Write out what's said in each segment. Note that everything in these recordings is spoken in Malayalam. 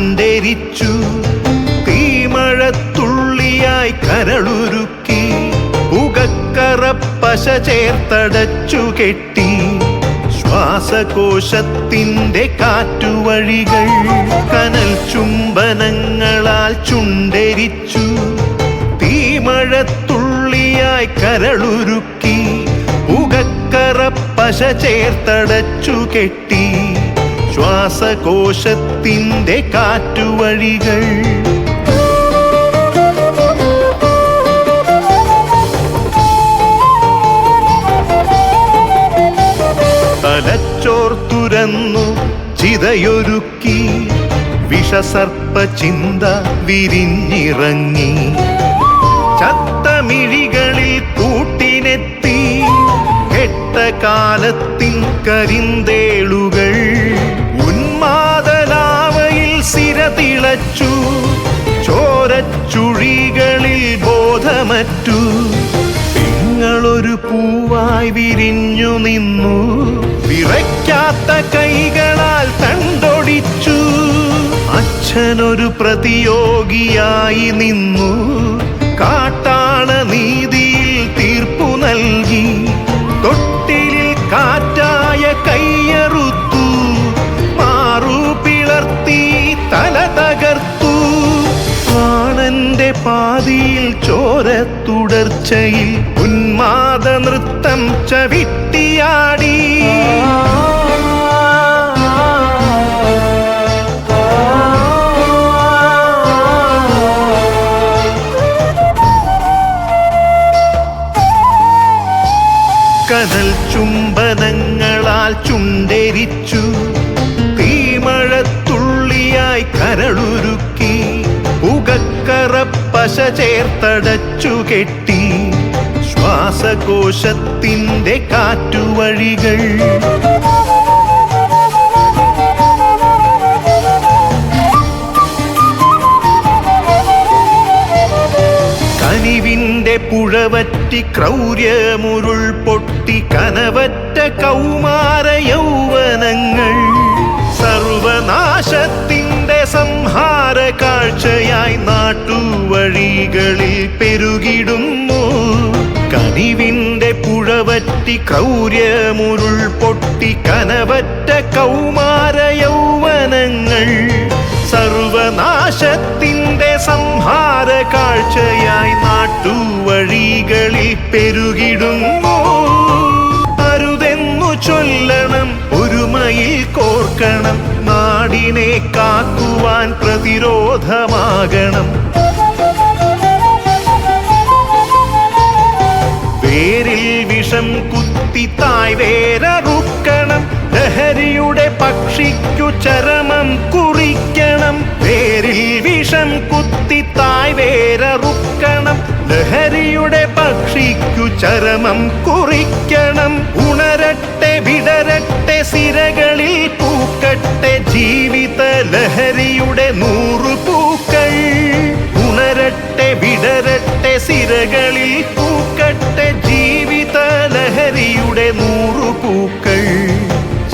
ചുണ്ടെരിച്ചു. തീമഴത്തുള്ളിയായി കരളുരുക്കി പുകക്കറപ്പശ ചേർത്തടച്ചു കെട്ടി. ശ്വാസകോശത്തിൻ്റെ കാറ്റുവഴികൾ കനൽ ചുംബനങ്ങളാൽ ചുണ്ടെരിച്ചു. തീമഴത്തുള്ളിയായി കരളുരുക്കി പുകക്കറപ്പശ ചേർത്തടച്ചു കെട്ടി. ശ്വാസകോശത്തിൻ്റെ കാറ്റുവഴികൾ തലച്ചോർത്തുരന്നു ചിതയൊരുക്കി. വിഷസർപ്പ ചിന്ത വിരിഞ്ഞിറങ്ങി. ചത്തമിഴികളിൽ കൂട്ടിനെത്തി കെട്ട കാലത്തിൻ കരിന്തേളുകൾ. ഉന്മാദലാവയിൽ സിരതിളച്ചു. ചോരച്ചുഴികളിൽ ബോധമറ്റു. നിങ്ങളൊരു പൂവായി വിരിഞ്ഞു നിന്നു. വിറയ്ക്കാത്ത കൈകളാൽ തണ്ടൊടിച്ചു. അച്ഛനൊരു പ്രതിയോഗിയായി നിന്നു. കാട്ടാള നീതിയിൽ തീർപ്പു നൽകി. തൊട്ടിലിൽ കാറ്റായ കയ്യറുത്തു. മാറു പിളർത്തി തല തകർത്തു. പ്രാണന്റെ പാതിയിൽ ചോരത്തുടർച്ചയിൽ ഉന്മാദ നൃത്തം ചവിട്ടിയാടി. കനൽ ചുംബനങ്ങളാൽ ചുണ്ടെരിച്ചു. തീമഴത്തുള്ളിയായി കരളുരുക്കി പുകക്കറപ്പശ ചേർത്തടച്ചു കെട്ടി. ശ്വാസകോശത്തിൻ്റെ കാറ്റുവഴികൾ കനിവിൻ്റെ പുഴവറ്റി ക്രൗര്യമുരുൾ പൊട്ടി. കനവറ്റ കൗമാര യൗവനങ്ങൾ സർവനാശത്തിൻ്റെ സംഹാര കാഴ്ചയായി നാട്ടുവഴികളിൽ പെരുകിടുന്നു. കനിവിൻ്റെ പുഴവറ്റി ക്രൗര്യമുരുൾ പൊട്ടി. കനവറ്റ കൗമാര യൗവനങ്ങൾ സർവനാശത്തിൻ്റെ സംഹാര കാഴ്ചയായി നാട്ടുവഴികളിൽ പെരുകിടുന്നു. അരുതെന്നു ചൊല്ലണം, ഒരുമയിൽ കോർക്കണം. നാടിനെ കാക്കുവാൻ പ്രതിരോധമാകണം. വേരിൽ വിഷം കുത്തി തായ് വേരറുക്കണം. ലഹരിയുടെ പക്ഷിക്കു ചരമം കുറിക്കണം. വേരിൽ വിഷം കുത്തി തായ് വേരറുക്കണം. ലഹരിയുടെ പക്ഷിക്കു ചരമം കുറിക്കണം. ഉണരട്ടെ വിടരട്ടെ സിരകളിൽ പൂക്കട്ടെ ജീവിത ലഹരിയുടെ 100 പൂക്കൾ. ഉണരട്ടെ വിടരട്ടെ സിരകളിൽ പൂക്കട്ടെ ജീവിത ലഹരിയുടെ 100 പൂക്കൾ.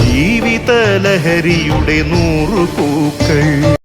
ജീവിത ലഹരിയുടെ 100 പൂക്കൾ.